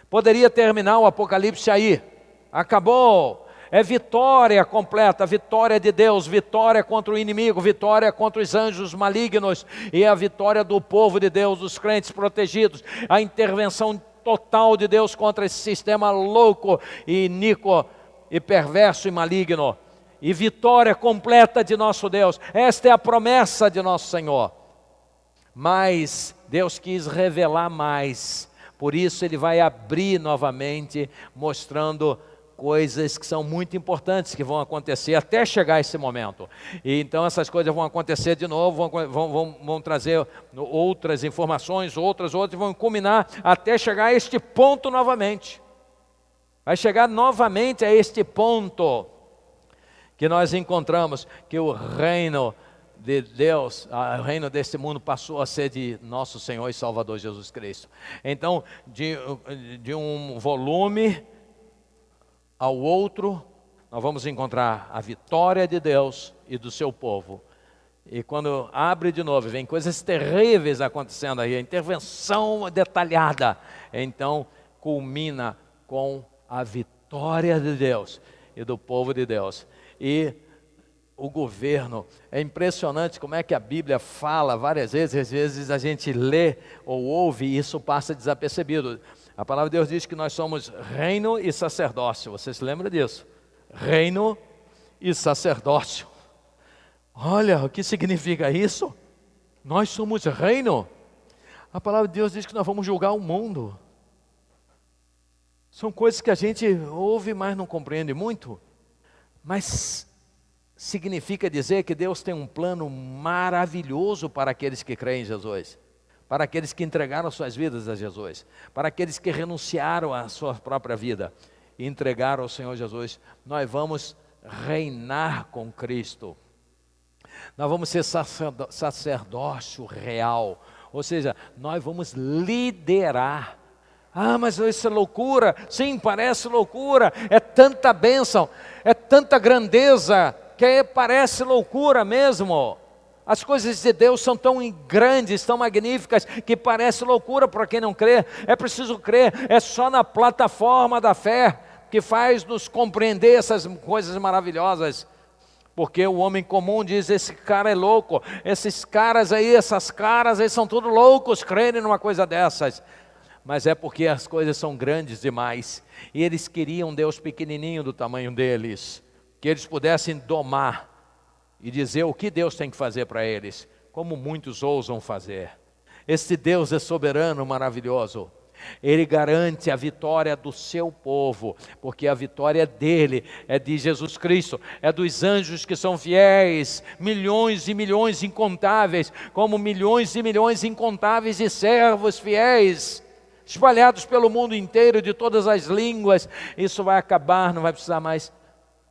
Poderia terminar o Apocalipse aí. Acabou. É vitória completa, vitória de Deus, vitória contra o inimigo, vitória contra os anjos malignos, e a vitória do povo de Deus, dos crentes protegidos, a intervenção total de Deus contra esse sistema louco e iníquo e perverso e maligno, e vitória completa de nosso Deus. Esta é a promessa de nosso Senhor. Mas Deus quis revelar mais, por isso Ele vai abrir novamente, mostrando coisas que são muito importantes que vão acontecer até chegar esse momento. E então essas coisas vão acontecer de novo, vão trazer outras informações, outras, vão culminar até chegar a este ponto novamente. Vai chegar novamente a este ponto que nós encontramos, que o reino de Deus, o reino deste mundo passou a ser de nosso Senhor e Salvador Jesus Cristo. Então, de um volume ao outro, nós vamos encontrar a vitória de Deus e do seu povo. E quando abre de novo, vem coisas terríveis acontecendo aí, a intervenção detalhada. Então, culmina com a vitória de Deus e do povo de Deus. E o governo, é impressionante como é que a Bíblia fala várias vezes, às vezes a gente lê ou ouve e isso passa desapercebido. A palavra de Deus diz que nós somos reino e sacerdócio, você se lembra disso? Reino e sacerdócio. Olha, o que significa isso? Nós somos reino. A palavra de Deus diz que nós vamos julgar o mundo. São coisas que a gente ouve, mas não compreende muito. Mas significa dizer que Deus tem um plano maravilhoso para aqueles que creem em Jesus, para aqueles que entregaram suas vidas a Jesus, para aqueles que renunciaram à sua própria vida e entregaram ao Senhor Jesus. Nós vamos reinar com Cristo. Nós vamos ser sacerdócio real, ou seja, nós vamos liderar. Ah, mas isso é loucura. Sim, parece loucura, é tanta bênção, é tanta grandeza, que parece loucura mesmo. As coisas de Deus são tão grandes, tão magníficas, que parece loucura para quem não crê. É preciso crer, é só na plataforma da fé que faz nos compreender essas coisas maravilhosas. Porque o homem comum diz, esse cara é louco, esses caras aí, essas caras aí são todos loucos, crerem numa coisa dessas. Mas é porque as coisas são grandes demais, e eles queriam Deus pequenininho do tamanho deles, que eles pudessem domar e dizer o que Deus tem que fazer para eles, como muitos ousam fazer. Este Deus é soberano, maravilhoso. Ele garante a vitória do seu povo, porque a vitória dele é de Jesus Cristo, é dos anjos que são fiéis, milhões e milhões incontáveis, como milhões e milhões incontáveis de servos fiéis, espalhados pelo mundo inteiro, de todas as línguas. Isso vai acabar, não vai precisar mais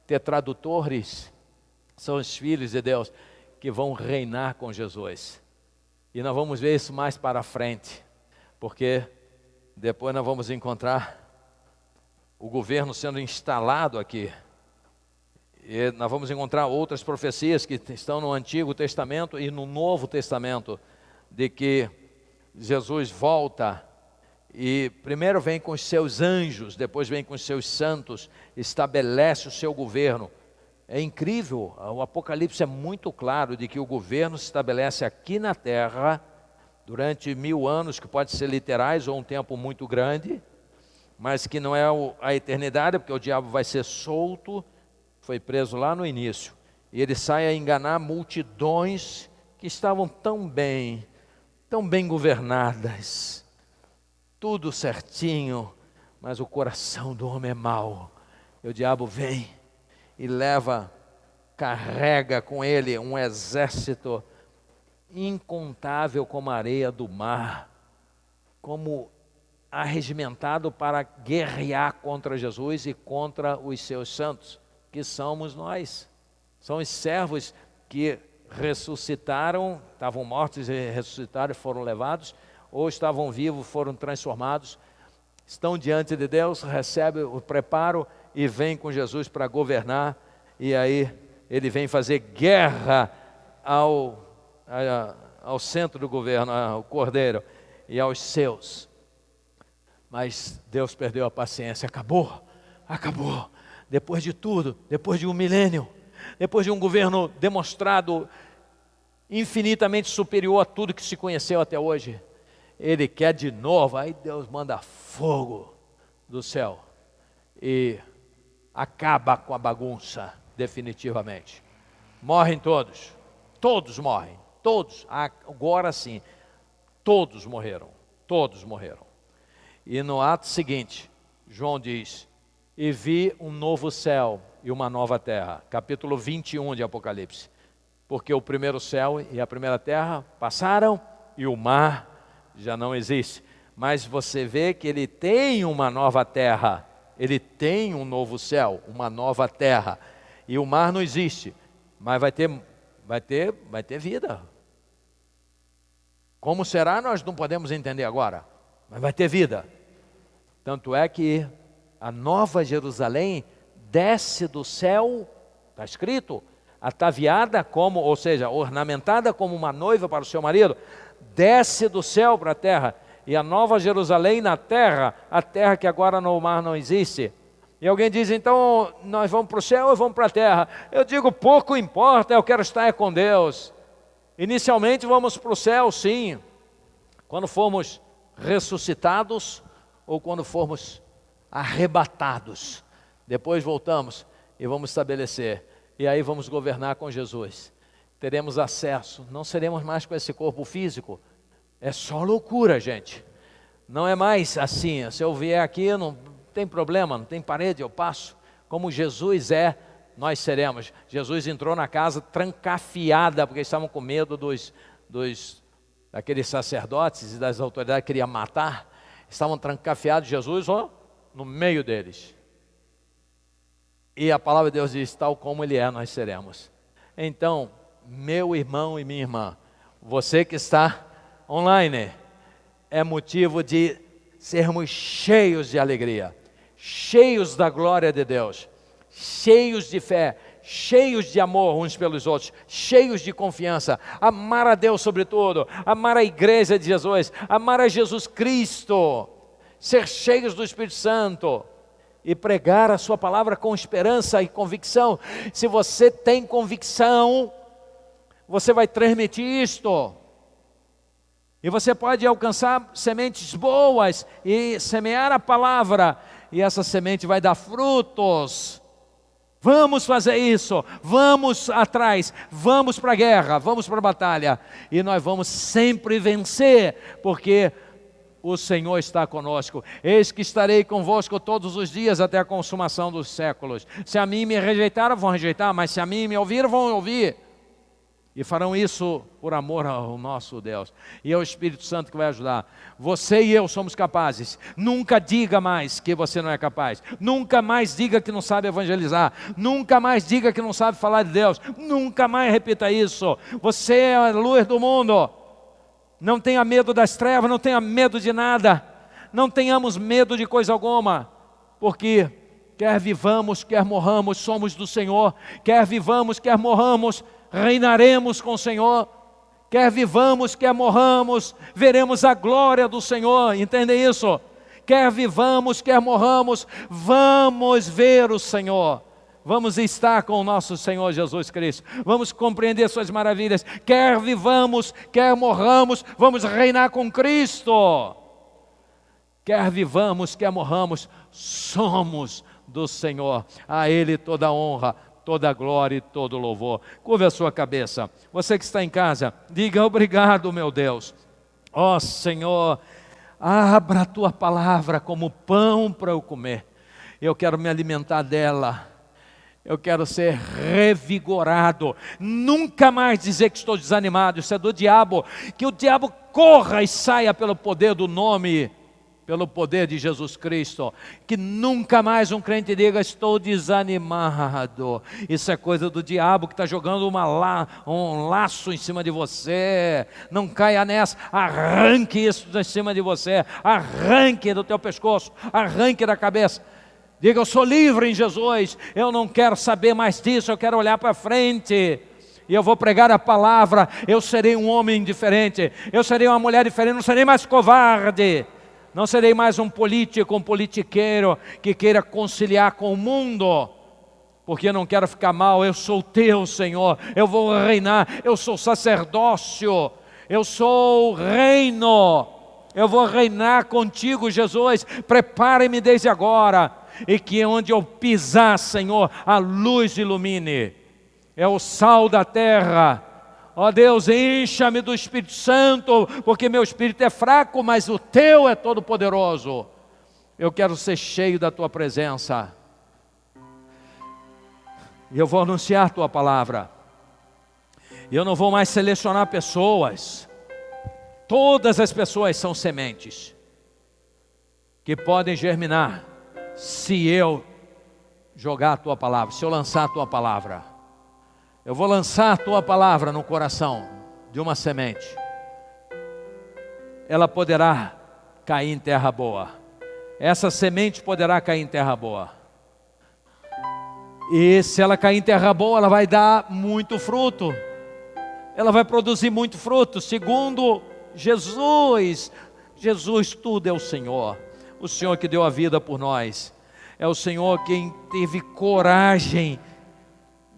ter tradutores. São os filhos de Deus que vão reinar com Jesus. E nós vamos ver isso mais para frente, porque depois nós vamos encontrar o governo sendo instalado aqui. E nós vamos encontrar outras profecias que estão no Antigo Testamento e no Novo Testamento, de que Jesus volta e primeiro vem com os seus anjos, depois vem com os seus santos, estabelece o seu governo. É incrível, o Apocalipse é muito claro de que o governo se estabelece aqui na terra, durante 1000 anos, que pode ser literais ou um tempo muito grande, mas que não é a eternidade, porque o diabo vai ser solto, foi preso lá no início, e ele sai a enganar multidões que estavam tão bem governadas, tudo certinho, mas o coração do homem é mau, e o diabo vem e carrega com ele um exército incontável como a areia do mar, como arregimentado para guerrear contra Jesus e contra os seus santos, que somos nós. São os servos que ressuscitaram, estavam mortos e ressuscitaram e foram levados, ou estavam vivos, foram transformados, estão diante de Deus, recebem o preparo e vêm com Jesus para governar, e aí ele vem fazer guerra ao centro do governo, ao Cordeiro e aos seus. Mas Deus perdeu a paciência, acabou, depois de tudo, depois de 1 milênio, depois de um governo demonstrado infinitamente superior a tudo que se conheceu até hoje, ele quer de novo. Aí Deus manda fogo do céu e acaba com a bagunça definitivamente. Morrem todos morrem. Todos, agora sim, todos morreram. E no ato seguinte, João diz, e vi um novo céu e uma nova terra, capítulo 21 de Apocalipse, porque o primeiro céu e a primeira terra passaram e o mar já não existe, mas você vê que ele tem uma nova terra Ele tem um novo céu, uma nova terra. E o mar não existe, mas vai ter vida. Como será, nós não podemos entender agora, mas vai ter vida. Tanto é que a nova Jerusalém desce do céu, está escrito, ataviada como, ou seja, ornamentada como uma noiva para o seu marido, desce do céu para a terra. E a nova Jerusalém na terra, a terra que agora no mar não existe. E alguém diz, então nós vamos para o céu ou vamos para a terra? Eu digo, pouco importa, eu quero estar com Deus. Inicialmente vamos para o céu, sim, quando formos ressuscitados ou quando formos arrebatados. Depois voltamos e vamos estabelecer, e aí vamos governar com Jesus. Teremos acesso, não seremos mais com esse corpo físico. É só loucura, gente. Não é mais assim, se eu vier aqui não tem problema, não tem parede, eu passo. Como Jesus é, nós seremos. Jesus entrou na casa trancafiada, porque estavam com medo daqueles sacerdotes e das autoridades que queriam matar. Estavam trancafiados, Jesus, no meio deles. E a palavra de Deus diz, tal como Ele é, nós seremos. Então, meu irmão e minha irmã, você que está online, é motivo de sermos cheios de alegria, cheios da glória de Deus, cheios de fé, cheios de amor uns pelos outros, cheios de confiança, amar a Deus sobre tudo, amar a igreja de Jesus, amar a Jesus Cristo, ser cheios do Espírito Santo e pregar a sua palavra com esperança e convicção. Se você tem convicção, você vai transmitir isto, e você pode alcançar sementes boas e semear a palavra, e essa semente vai dar frutos. Vamos fazer isso, vamos atrás, vamos para a guerra, vamos para a batalha, e nós vamos sempre vencer, porque o Senhor está conosco. Eis que estarei convosco todos os dias até a consumação dos séculos. Se a mim me rejeitaram, vão rejeitar, mas se a mim me ouviram, vão ouvir. E farão isso por amor ao nosso Deus. E é o Espírito Santo que vai ajudar. Você e eu somos capazes. Nunca diga mais que você não é capaz. Nunca mais diga que não sabe evangelizar. Nunca mais diga que não sabe falar de Deus. Nunca mais repita isso. Você é a luz do mundo. Não tenha medo das trevas, não tenha medo de nada. Não tenhamos medo de coisa alguma. Porque quer vivamos, quer morramos, somos do Senhor. Quer vivamos, quer morramos, reinaremos com o Senhor. Quer vivamos, quer morramos, veremos a glória do Senhor. Entendem isso? Quer vivamos, quer morramos, vamos ver o Senhor. Vamos estar com o nosso Senhor Jesus Cristo. Vamos compreender suas maravilhas. Quer vivamos, quer morramos, vamos reinar com Cristo. Quer vivamos, quer morramos, somos do Senhor. A Ele toda a honra, toda a glória e todo o louvor. Curve a sua cabeça. Você que está em casa, diga obrigado, meu Deus. Ó Senhor, abra a Tua palavra como pão para eu comer. Eu quero me alimentar dela. Eu quero ser revigorado. Nunca mais dizer que estou desanimado. Isso é do diabo. Que o diabo corra e saia pelo poder do nome, pelo poder de Jesus Cristo. Que nunca mais um crente diga, estou desanimado. Isso é coisa do diabo que está jogando um laço em cima de você. Não caia nessa. Arranque isso de cima de você. Arranque do teu pescoço. Arranque da cabeça. Diga, eu sou livre em Jesus. Eu não quero saber mais disso. Eu quero olhar para frente. E eu vou pregar a palavra. Eu serei um homem diferente. Eu serei uma mulher diferente. Não serei mais covarde. Não serei mais um político, um politiqueiro que queira conciliar com o mundo, porque eu não quero ficar mal. Eu sou teu, Senhor, eu vou reinar, eu sou sacerdócio, eu sou reino, eu vou reinar contigo, Jesus. Prepare-me desde agora, e que onde eu pisar, Senhor, a luz ilumine. É o sal da terra. Ó Deus, encha-me do Espírito Santo, porque meu espírito é fraco, mas o Teu é todo poderoso. Eu quero ser cheio da Tua presença. E eu vou anunciar Tua palavra. E eu não vou mais selecionar pessoas. Todas as pessoas são sementes que podem germinar se eu jogar a tua palavra, se eu lançar a tua palavra. Eu vou lançar a tua palavra no coração de uma semente. Ela poderá cair em terra boa. Essa semente poderá cair em terra boa. E se ela cair em terra boa, ela vai dar muito fruto. Ela vai produzir muito fruto, segundo Jesus. Jesus, tudo é o Senhor. O Senhor que deu a vida por nós. É o Senhor quem teve coragem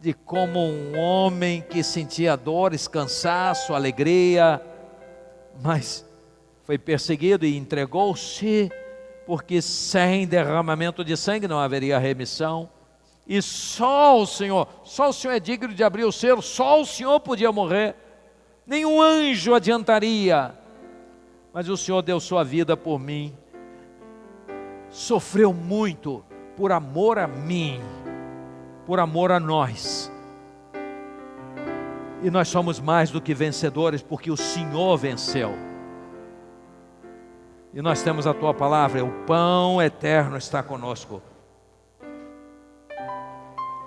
de, como um homem que sentia dores, cansaço, alegria, mas foi perseguido e entregou-se, porque sem derramamento de sangue não haveria remissão. E só o Senhor é digno de abrir o selo, só o Senhor podia morrer. Nenhum anjo adiantaria. Mas o Senhor deu sua vida por mim. Sofreu muito por amor a mim, por amor a nós. E nós somos mais do que vencedores, porque o Senhor venceu. E nós temos a tua palavra, o pão eterno está conosco.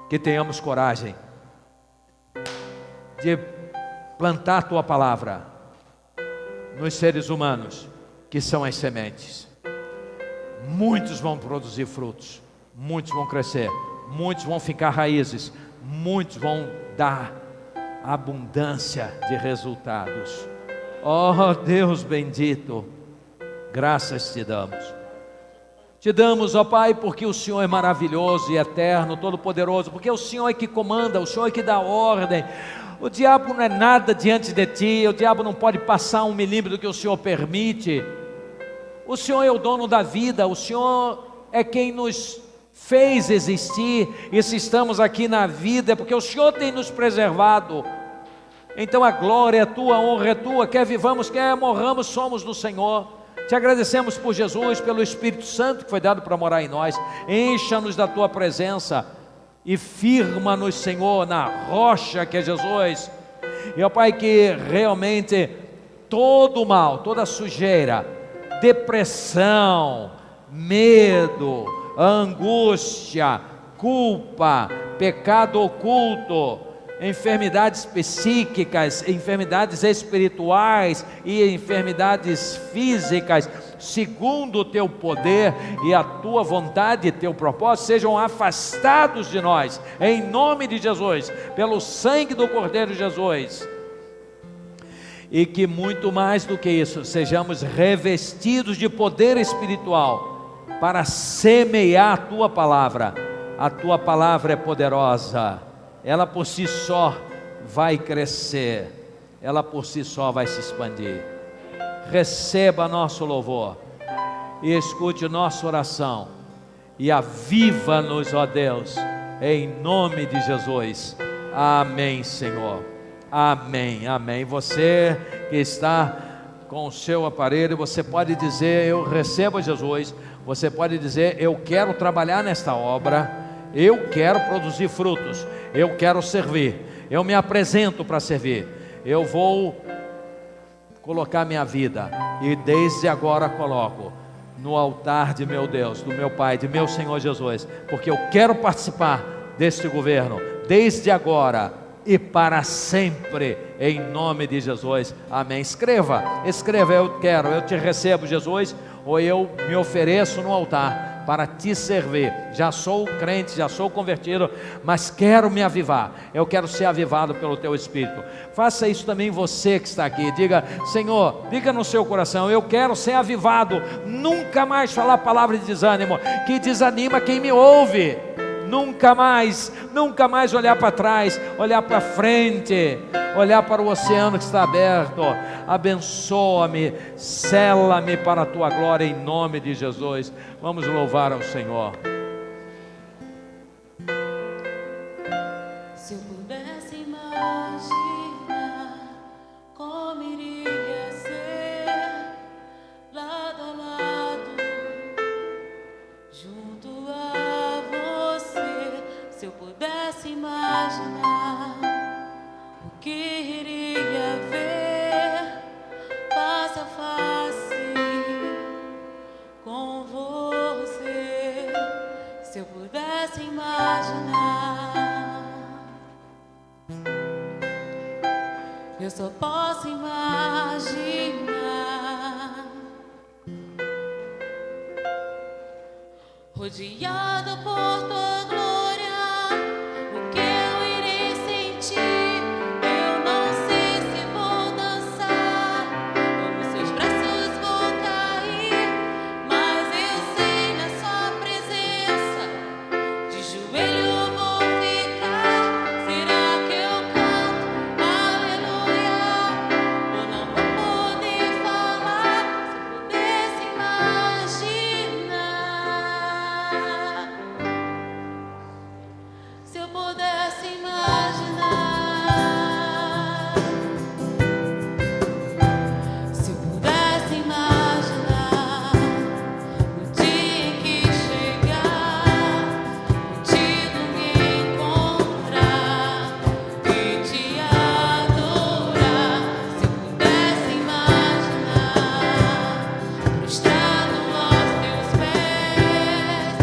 Que tenhamos coragem de plantar a tua palavra nos seres humanos, que são as sementes. Muitos vão produzir frutos, muitos vão crescer, muitos vão ficar raízes, muitos vão dar abundância de resultados. Oh Deus bendito, graças te damos. Te damos, ó Pai, porque o Senhor é maravilhoso e eterno, todo-poderoso, porque o Senhor é que comanda, o Senhor é que dá ordem. O diabo não é nada diante de ti, o diabo não pode passar 1 milímetro do que o Senhor permite. O Senhor é o dono da vida, o Senhor é quem nos fez existir, e se estamos aqui na vida é porque o Senhor tem nos preservado. Então a glória é tua, a honra é tua, quer vivamos, quer morramos, somos do Senhor. Te agradecemos por Jesus, pelo Espírito Santo que foi dado para morar em nós. Encha-nos da tua presença e firma-nos, Senhor, na rocha que é Jesus. E ó Pai, que realmente todo o mal, toda a sujeira, depressão, medo, angústia, culpa, pecado oculto, enfermidades psíquicas, enfermidades espirituais e enfermidades físicas, segundo o teu poder e a tua vontade e teu propósito, sejam afastados de nós, em nome de Jesus, pelo sangue do Cordeiro Jesus. E que muito mais do que isso, sejamos revestidos de poder espiritual para semear a tua palavra. A tua palavra é poderosa, ela por si só vai crescer, ela por si só vai se expandir. Receba nosso louvor e escute nossa oração e aviva-nos, ó Deus, em nome de Jesus. Amém, Senhor. Amém, amém. Você que está com o seu aparelho, você pode dizer: eu recebo Jesus. Você pode dizer: eu quero trabalhar nesta obra, eu quero produzir frutos, eu quero servir, eu me apresento para servir, eu vou colocar minha vida, e desde agora coloco no altar de meu Deus, do meu Pai, de meu Senhor Jesus, porque eu quero participar deste governo, desde agora e para sempre, em nome de Jesus. Amém. Escreva, eu quero, eu te recebo, Jesus, ou eu me ofereço no altar para te servir. Já sou crente, já sou convertido, mas quero me avivar, eu quero ser avivado pelo teu Espírito. Faça isso também você que está aqui, diga: Senhor, diga no seu coração: eu quero ser avivado, nunca mais falar palavra de desânimo, que desanima quem me ouve. Nunca mais olhar para trás, olhar para frente, olhar para o oceano que está aberto. Abençoa-me, sela-me para a tua glória, em nome de Jesus. Vamos louvar ao Senhor. Se eu pudesse imaginar como iria ser lado a lado, junto a você. Se eu pudesse imaginar o que iria ver face a face com você. rodeado por tua glória, o que eu irei sentir? Eu não sei se vou dançar, ou nos seus braços vou cair, mas eu sei na sua presença, de joelho eu vou ficar. Será que eu canto aleluia? Eu não vou poder falar, se eu pudesse imaginar. Se eu pudesse imaginar o dia em que chegar, contigo me encontrar e te adorar. Se eu pudesse imaginar prostrado aos teus pés,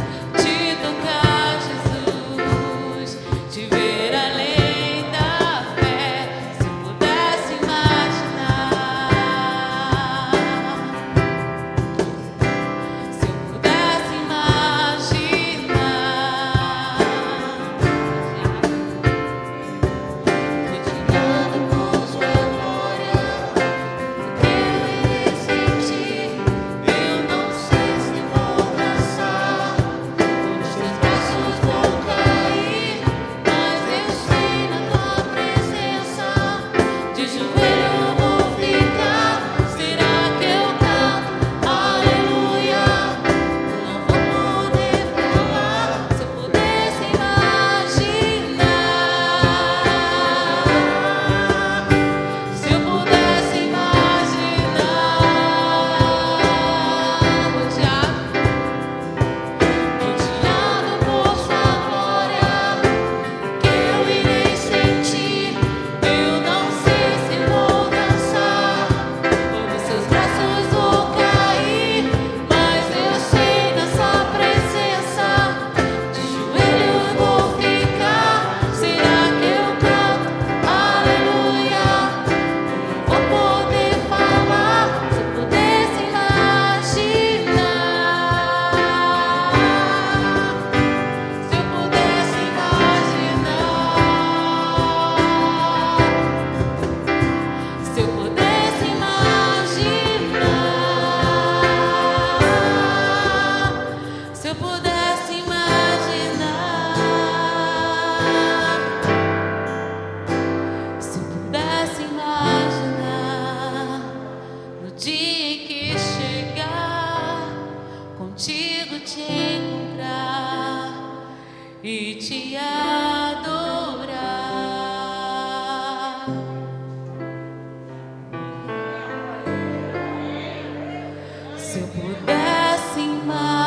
te tocar, Jesus, te ver além da fé. Se eu pudesse imaginar, se eu pudesse imaginar, rodeado por sua glória, o que eu irei sentir? Eu não sei se vou dançar, ou nos teus braços vou cair, mas eu sei na tua presença, de joelho eu vou ficar. Será que eu canto aleluia? Eu não vou poder falar. Se eu pudesse imaginar, se eu pudesse imaginar, rodeado por sua glória, que eu irei sentir? Eu não sei se vou dançar, ou nos seus braços vou cair, mas eu sei na sua presença, de joelho eu vou ficar. Será que eu canto aleluia? Eu não vou poder falar. Se eu pudesse imaginar, se eu pudesse imaginar, se eu pudesse imaginar, se eu pudesse imaginar, se eu pudesse imaginar no dia em que chegar, contigo te encontrar e te adorar. Se eu pudesse imaginar,